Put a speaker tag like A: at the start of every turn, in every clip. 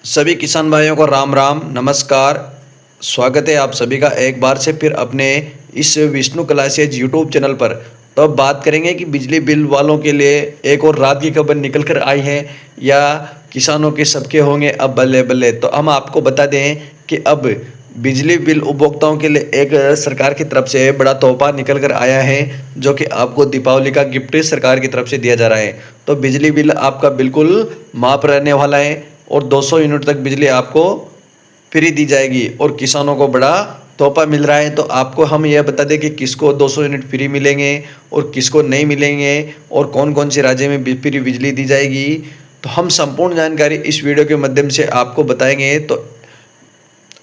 A: सभी किसान भाइयों को राम राम नमस्कार। स्वागत है आप सभी का एक बार से फिर अपने इस विष्णु क्लासेज यूट्यूब चैनल पर। तो अब बात करेंगे कि बिजली बिल वालों के लिए एक और रात की खबर निकल कर आई है या किसानों के सबके होंगे अब बल्ले बल्ले। तो हम आपको बता दें कि अब बिजली बिल उपभोक्ताओं के लिए एक सरकार की तरफ से बड़ा तोहफा निकल कर आया है, जो कि आपको दीपावली का गिफ्ट सरकार की तरफ से दिया जा रहा है। तो बिजली बिल आपका बिल्कुल माफ रहने वाला है और 200 यूनिट तक बिजली आपको फ्री दी जाएगी और किसानों को बड़ा तोहफा मिल रहा है। तो आपको हम यह बता दें कि किसको 200 यूनिट फ्री मिलेंगे और किसको नहीं मिलेंगे और कौन कौन से राज्य में फ्री बिजली दी जाएगी। तो हम संपूर्ण जानकारी इस वीडियो के माध्यम से आपको बताएंगे। तो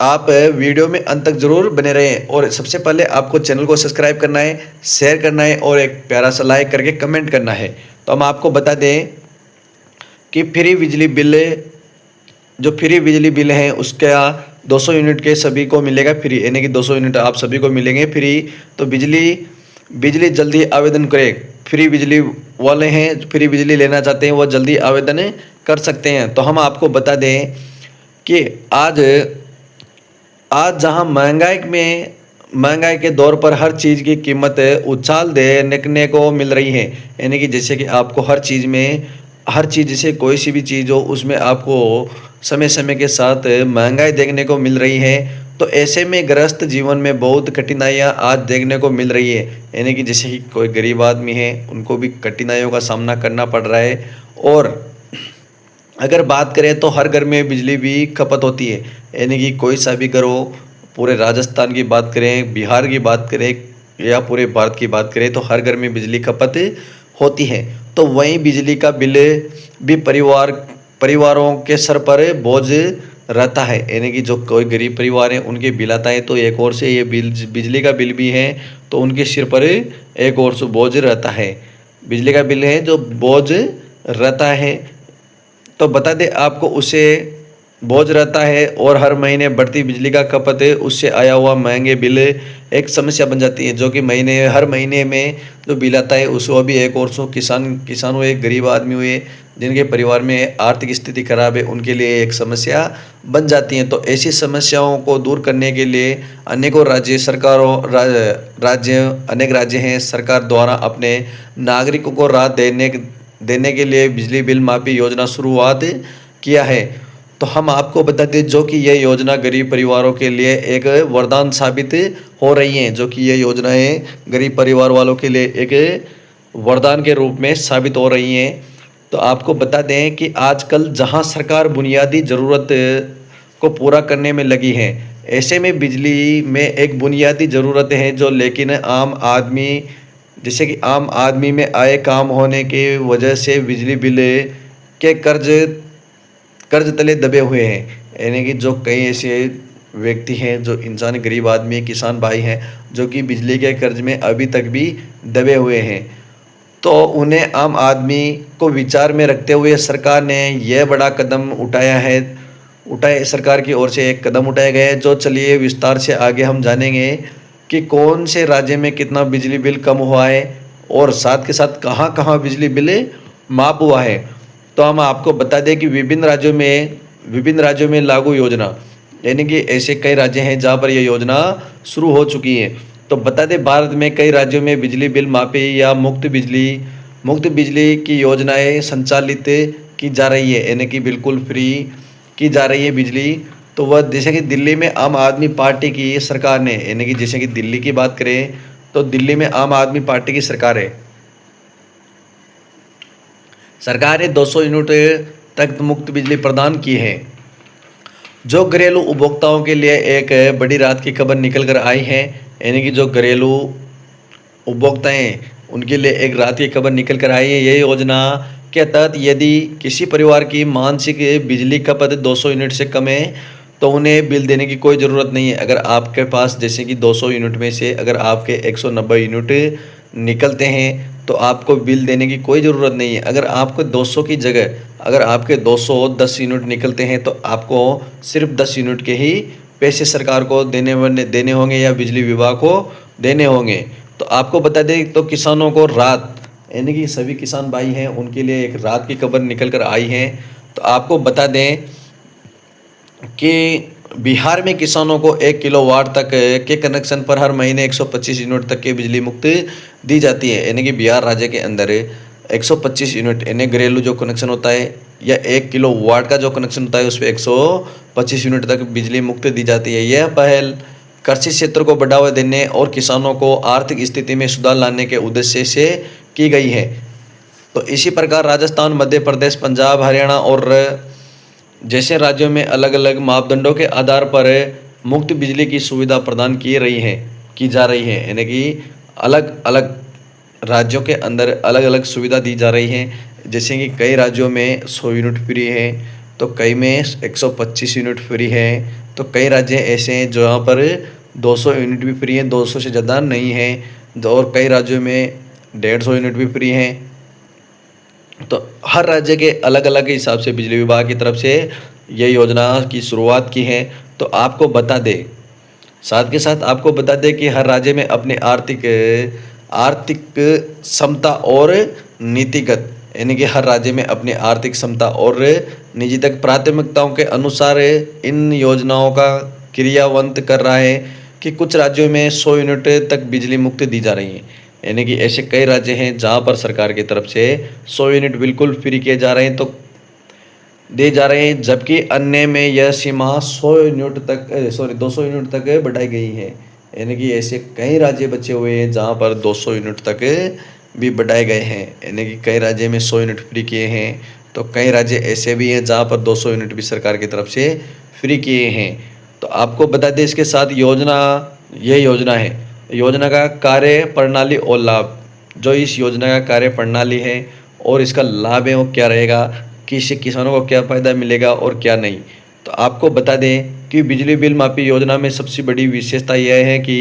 A: आप वीडियो में अंत तक जरूर बने रहें और सबसे पहले आपको चैनल को सब्सक्राइब करना है, शेयर करना है और एक प्यारा सा लाइक करके कमेंट करना है। तो हम आपको बता दें कि फ्री बिजली बिल जो फ्री बिजली बिल है उसका 200 यूनिट के सभी को मिलेगा फ्री, यानी कि 200 यूनिट आप सभी को मिलेंगे फ्री। तो बिजली जल्दी आवेदन करें। फ्री बिजली वाले हैं, फ्री बिजली लेना चाहते हैं, वो जल्दी आवेदन कर सकते हैं। तो हम आपको बता दें कि आज जहां महंगाई के दौर पर हर चीज़ की कीमत उछाल देखने को मिल रही है, यानी कि जैसे कि आपको हर चीज़ जैसे कोई सी भी चीज़ हो उसमें आपको समय समय के साथ महंगाई देखने को मिल रही है। तो ऐसे में गृहस्थ जीवन में बहुत कठिनाइयाँ आज देखने को मिल रही है, यानी कि जैसे कि कोई गरीब आदमी है उनको भी कठिनाइयों का सामना करना पड़ रहा है। और अगर बात करें तो हर घर में बिजली भी खपत होती है, यानी कि कोई सा भी घर हो, पूरे राजस्थान की बात करें, बिहार की बात करें या पूरे भारत की बात करें तो हर घर में बिजली खपत होती है। तो वहीं बिजली का बिल भी परिवारों के सर पर बोझ रहता है, यानी कि जो कोई गरीब परिवार है उनके बिल आता है तो एक और से ये बिजली का बिल भी है तो उनके सिर पर एक और से बोझ रहता है। बिजली का बिल है जो बोझ रहता है, तो बता दें आपको उसे बोझ रहता है और हर महीने बढ़ती बिजली का खपत है उससे आया हुआ महंगे बिल एक समस्या बन जाती है, जो कि हर महीने में जो बिल आता है उसको भी एक और सो किसान हुए, गरीब आदमी हुए, जिनके परिवार में आर्थिक स्थिति खराब है उनके लिए एक समस्या बन जाती है। तो ऐसी समस्याओं को दूर करने के लिए अनेकों अनेक राज्य हैं सरकार द्वारा अपने नागरिकों को राहत देने के लिए बिजली बिल माफी योजना शुरुआत किया है। तो हम आपको बता दें जो कि यह योजना गरीब परिवारों के लिए एक वरदान साबित हो रही है, जो कि यह योजनाएं गरीब परिवार वालों के लिए एक वरदान के रूप में साबित हो रही हैं। तो आपको बता दें कि आजकल जहां सरकार बुनियादी ज़रूरत को पूरा करने में लगी है, ऐसे में बिजली में एक बुनियादी ज़रूरत है जो लेकिन आम आदमी में आय काम होने की वजह से बिजली बिल के कर्ज तले दबे हुए हैं, यानी कि जो कई ऐसे व्यक्ति हैं, जो इंसान गरीब आदमी किसान भाई हैं जो कि बिजली के कर्ज में अभी तक भी दबे हुए हैं। तो उन्हें आम आदमी को विचार में रखते हुए सरकार ने यह बड़ा कदम सरकार की ओर से एक कदम उठाया गया है। जो चलिए विस्तार से आगे हम जानेंगे कि कौन से राज्य में कितना बिजली बिल कम हुआ है और साथ के साथ कहाँ कहाँ बिजली बिल माफ हुआ है। तो हम आपको बता दें कि विभिन्न राज्यों में लागू योजना, यानी कि ऐसे कई राज्य हैं जहाँ पर यह योजना शुरू हो चुकी है। तो बता दें भारत में कई राज्यों में बिजली बिल माफी या मुफ्त बिजली की योजनाएं संचालित की जा रही है, यानी कि बिल्कुल फ्री की जा रही है बिजली। तो वह जैसे कि दिल्ली में आम आदमी पार्टी की सरकार ने, यानी कि जैसे कि दिल्ली की बात करें तो दिल्ली में आम आदमी पार्टी की सरकार है। सरकार ने 200 यूनिट तक मुफ्त बिजली प्रदान की है, जो घरेलू उपभोक्ताओं के लिए एक बड़ी राहत की खबर निकल कर आई है, यानी कि जो घरेलू उपभोक्ता हैं उनके लिए एक राहत की खबर निकल कर आई है। यह योजना के तहत यदि किसी परिवार की मासिक बिजली खपत 200 यूनिट से कम है तो उन्हें बिल देने की कोई ज़रूरत नहीं है। अगर आपके पास जैसे कि 200 यूनिट में से अगर आपके 190 यूनिट निकलते हैं तो आपको बिल देने की कोई ज़रूरत नहीं है। अगर आपको 200 की जगह अगर आपके 210 यूनिट निकलते हैं तो आपको सिर्फ 10 यूनिट के ही पैसे सरकार को देने होंगे या बिजली विभाग को देने होंगे। तो आपको बता दें तो किसानों को राहत, यानी कि सभी किसान भाई हैं उनके लिए एक राहत की खबर निकल कर आई है। तो आपको बता दें कि बिहार में किसानों को 1 किलोवाट तक के कनेक्शन पर हर महीने 125 यूनिट तक की बिजली मुफ्त दी जाती है। यानी कि बिहार राज्य के अंदर 125 यूनिट यानी घरेलू जो कनेक्शन होता है या 1 किलोवाट का जो कनेक्शन होता है उस पर 125 यूनिट तक बिजली मुफ्त दी जाती है। यह पहल कृषि क्षेत्र को बढ़ावा देने और किसानों को आर्थिक स्थिति में सुधार लाने के उद्देश्य से की गई है। तो इसी प्रकार राजस्थान, मध्य प्रदेश, पंजाब, हरियाणा और जैसे राज्यों में अलग अलग मापदंडों के आधार पर मुफ्त बिजली की सुविधा प्रदान की जा रही है। यानी कि अलग अलग राज्यों के अंदर अलग अलग सुविधा दी जा रही है। जैसे कि कई राज्यों में 100 यूनिट फ्री है, तो कई में 125 यूनिट फ्री है, तो कई राज्य ऐसे हैं जहाँ पर 200 यूनिट भी फ्री है, 200 से ज़्यादा नहीं है, और कई राज्यों में 150 यूनिट भी फ्री हैं। तो हर राज्य के अलग अलग हिसाब से बिजली विभाग की तरफ से ये योजना की शुरुआत की है। तो आपको बता दें, साथ के साथ आपको बता दें कि हर राज्य में अपने आर्थिक आर्थिक क्षमता और नीतिगत यानी कि हर राज्य में अपनी आर्थिक क्षमता और निजीतक प्राथमिकताओं के अनुसार इन योजनाओं का क्रियान्वयन कर रहा है कि कुछ राज्यों में 100 यूनिट तक बिजली मुफ्त दी जा रही है। यानी कि ऐसे कई राज्य हैं जहां पर सरकार की तरफ से 100 यूनिट बिल्कुल फ्री किए जा रहे हैं, तो दे जा रहे हैं, जबकि अन्य में यह सीमा 200 यूनिट तक बढ़ाई गई है। यानी कि ऐसे कई राज्य बचे हुए हैं जहां पर 200 यूनिट तक भी बढ़ाए गए हैं। यानी कि कई राज्य में 100 यूनिट फ्री किए हैं, तो कई राज्य ऐसे भी हैं जहां पर 200 यूनिट भी सरकार की तरफ से फ्री किए हैं। तो आपको बता दें इसके साथ यह योजना है, योजना का कार्य प्रणाली और लाभ। जो इस योजना का कार्य प्रणाली है और इसका लाभ है वो क्या रहेगा, कि इससे किसानों को क्या फ़ायदा मिलेगा और क्या नहीं। तो आपको बता दें कि बिजली बिल माफ़ी योजना में सबसे बड़ी विशेषता यह है कि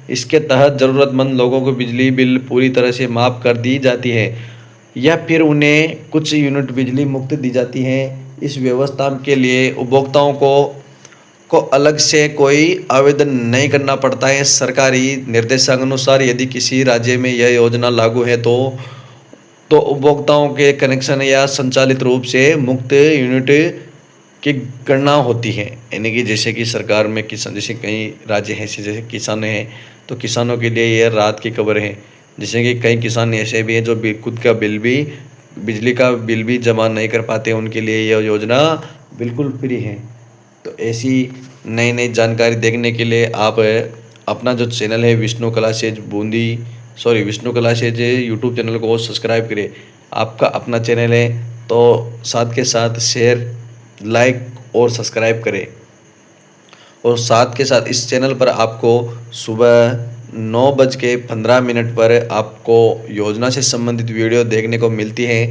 A: इसके तहत ज़रूरतमंद लोगों को बिजली बिल पूरी तरह से माफ़ कर दी जाती है या फिर उन्हें कुछ यूनिट बिजली मुफ्त दी जाती है। इस व्यवस्था के लिए उपभोक्ताओं को अलग से कोई आवेदन नहीं करना पड़ता है। सरकारी निर्देशानुसार यदि किसी राज्य में यह योजना लागू है तो उपभोक्ताओं के कनेक्शन या संचालित रूप से मुफ्त यूनिट की गणना होती है। यानी कि जैसे कि सरकार में किसान, जैसे कई राज्य हैं जैसे किसान हैं, तो किसानों के लिए यह राहत की खबर है। जैसे कि कई किसान ऐसे भी हैं जो खुद का बिजली का बिल भी जमा नहीं कर पाते, उनके लिए यह योजना बिल्कुल फ्री है। तो ऐसी नई नई जानकारी देखने के लिए आप अपना जो चैनल है विष्णु कला सेज यूट्यूब चैनल को सब्सक्राइब करें। आपका अपना चैनल है, तो साथ के साथ शेयर, लाइक और सब्सक्राइब करें। और साथ के साथ इस चैनल पर आपको सुबह 9:15 पर आपको योजना से संबंधित वीडियो देखने को मिलती है।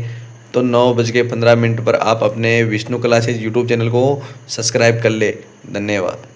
A: तो 9:15 पर आप अपने विष्णु कला सेज यूट्यूब चैनल को सब्सक्राइब कर ले। धन्यवाद।